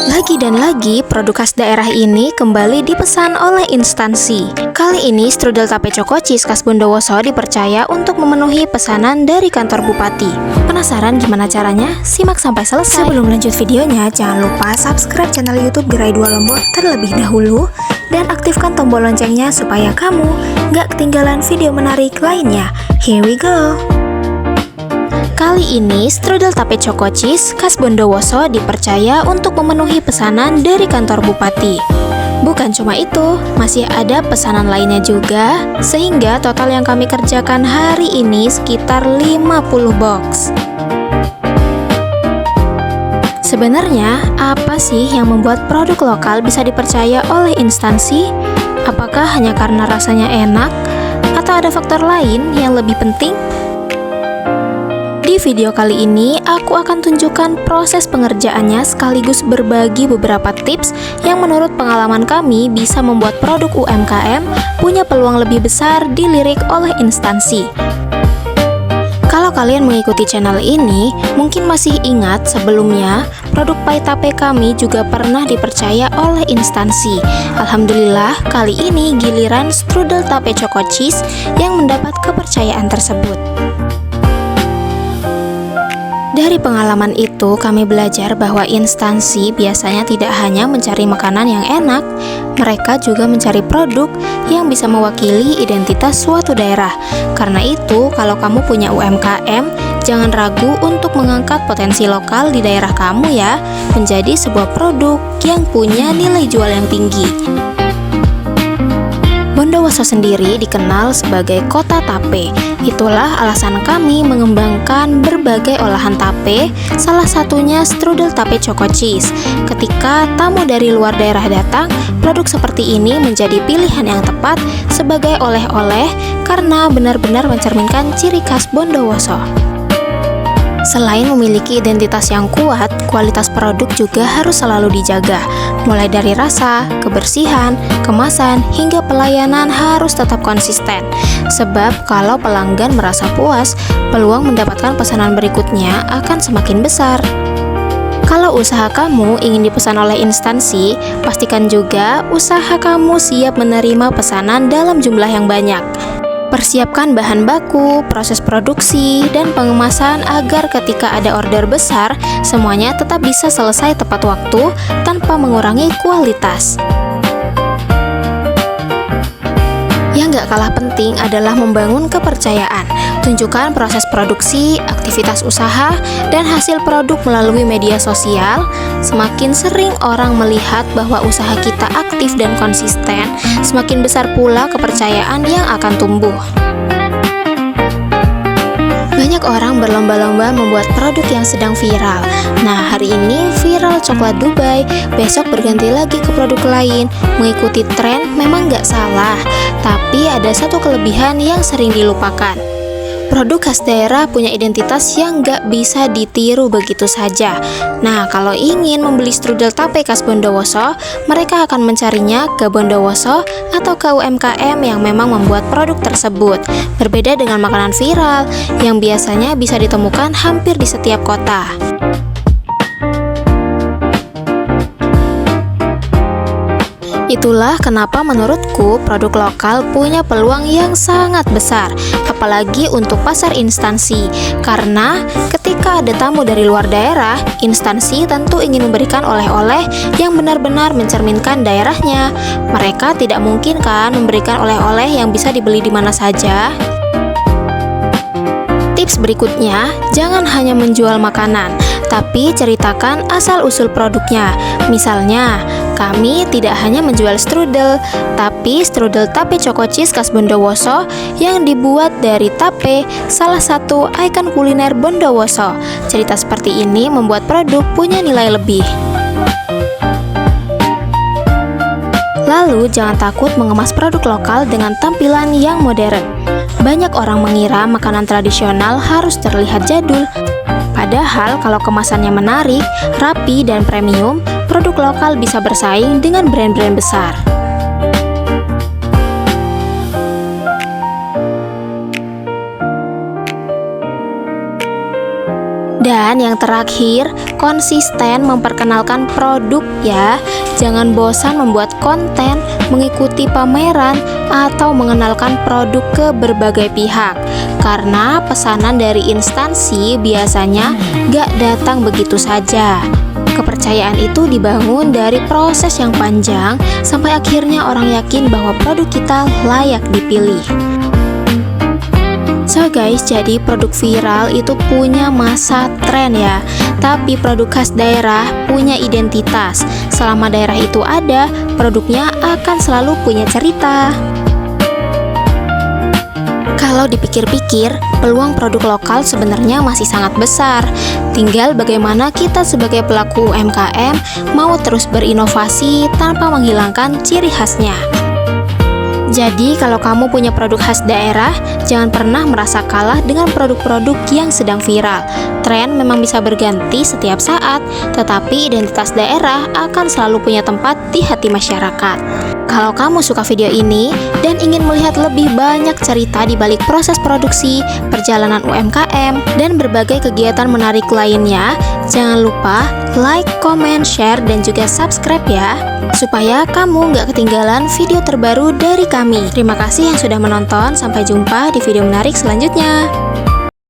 Lagi dan lagi, produk khas daerah ini kembali dipesan oleh instansi. Kali ini, strudel tape choco cheese khas Bondowoso dipercaya untuk memenuhi pesanan dari kantor bupati. Penasaran gimana caranya? Simak sampai selesai. Sebelum lanjut videonya, jangan lupa subscribe channel YouTube Gerai Dua Lombok terlebih dahulu dan aktifkan tombol loncengnya supaya kamu nggak ketinggalan video menarik lainnya. Here we go! Kali ini, strudel tape choco cheese khas Bondowoso dipercaya untuk memenuhi pesanan dari kantor bupati. Bukan cuma itu, masih ada pesanan lainnya juga, sehingga total yang kami kerjakan hari ini sekitar 50 box. Sebenarnya, apa sih yang membuat produk lokal bisa dipercaya oleh instansi? Apakah hanya karena rasanya enak, atau ada faktor lain yang lebih penting? Di video kali ini, aku akan tunjukkan proses pengerjaannya sekaligus berbagi beberapa tips yang menurut pengalaman kami bisa membuat produk UMKM punya peluang lebih besar dilirik oleh instansi. Kalau kalian mengikuti channel ini, mungkin masih ingat sebelumnya produk pie tape kami juga pernah dipercaya oleh instansi. Alhamdulillah, kali ini giliran strudel tape choco cheese yang mendapat kepercayaan tersebut. Dari pengalaman itu, kami belajar bahwa instansi biasanya tidak hanya mencari makanan yang enak, mereka juga mencari produk yang bisa mewakili identitas suatu daerah. Karena itu, kalau kamu punya UMKM, jangan ragu untuk mengangkat potensi lokal di daerah kamu ya, menjadi sebuah produk yang punya nilai jual yang tinggi. Bondowoso sendiri dikenal sebagai kota tape. Itulah alasan kami mengembangkan berbagai olahan tape, salah satunya strudel tape choco cheese. Ketika tamu dari luar daerah datang, produk seperti ini menjadi pilihan yang tepat sebagai oleh-oleh karena benar-benar mencerminkan ciri khas Bondowoso. Selain memiliki identitas yang kuat, kualitas produk juga harus selalu dijaga. Mulai dari rasa, kebersihan, kemasan, hingga pelayanan harus tetap konsisten. Sebab kalau pelanggan merasa puas, peluang mendapatkan pesanan berikutnya akan semakin besar. Kalau usaha kamu ingin dipesan oleh instansi, pastikan juga usaha kamu siap menerima pesanan dalam jumlah yang banyak. Persiapkan bahan baku, proses produksi, dan pengemasan agar ketika ada order besar, semuanya tetap bisa selesai tepat waktu tanpa mengurangi kualitas. Yang gak kalah penting adalah membangun kepercayaan. Tunjukkan proses produksi, aktivitas usaha, dan hasil produk melalui media sosial. Semakin sering orang melihat bahwa usaha kita aktif dan konsisten, semakin besar pula kepercayaan yang akan tumbuh. Banyak orang berlomba-lomba membuat produk yang sedang viral. Nah, hari ini viral coklat Dubai, besok berganti lagi ke produk lain. Mengikuti tren memang nggak salah, tapi ada satu kelebihan yang sering dilupakan. Produk khas daerah punya identitas yang nggak bisa ditiru begitu saja. Nah, kalau ingin membeli strudel tape khas Bondowoso, mereka akan mencarinya ke Bondowoso atau ke UMKM yang memang membuat produk tersebut. Berbeda dengan makanan viral yang biasanya bisa ditemukan hampir di setiap kota. Itulah kenapa menurutku produk lokal punya peluang yang sangat besar, apalagi untuk pasar instansi. Karena ketika ada tamu dari luar daerah, instansi tentu ingin memberikan oleh-oleh yang benar-benar mencerminkan daerahnya. Mereka tidak mungkin kan memberikan oleh-oleh yang bisa dibeli di mana saja. Tips berikutnya, jangan hanya menjual makanan, tapi ceritakan asal-usul produknya. Misalnya, kami tidak hanya menjual strudel, tapi strudel tape choco cheese khas Bondowoso yang dibuat dari tape, salah satu ikon kuliner Bondowoso. Cerita seperti ini membuat produk punya nilai lebih. Lalu, jangan takut mengemas produk lokal dengan tampilan yang modern. Banyak orang mengira makanan tradisional harus terlihat jadul. Padahal kalau kemasannya menarik, rapi, dan premium, produk lokal bisa bersaing dengan brand-brand besar. Dan yang terakhir, konsisten memperkenalkan produk ya. Jangan bosan membuat konten, mengikuti pameran, atau mengenalkan produk ke berbagai pihak. Karena pesanan dari instansi biasanya gak datang begitu saja. Kepercayaan itu dibangun dari proses yang panjang sampai akhirnya orang yakin bahwa produk kita layak dipilih. So guys, jadi produk viral itu punya masa tren ya. Tapi produk khas daerah punya identitas. Selama daerah itu ada, produknya akan selalu punya cerita. Kalau dipikir-pikir, peluang produk lokal sebenarnya masih sangat besar. Tinggal bagaimana kita sebagai pelaku UMKM mau terus berinovasi tanpa menghilangkan ciri khasnya. Jadi kalau kamu punya produk khas daerah, jangan pernah merasa kalah dengan produk-produk yang sedang viral. Tren memang bisa berganti setiap saat, tetapi identitas daerah akan selalu punya tempat di hati masyarakat. Kalau kamu suka video ini dan ingin melihat lebih banyak cerita di balik proses produksi, perjalanan UMKM, dan berbagai kegiatan menarik lainnya, jangan lupa like, comment, share, dan juga subscribe ya, supaya kamu nggak ketinggalan video terbaru dari kami. Terima kasih yang sudah menonton, sampai jumpa di video menarik selanjutnya.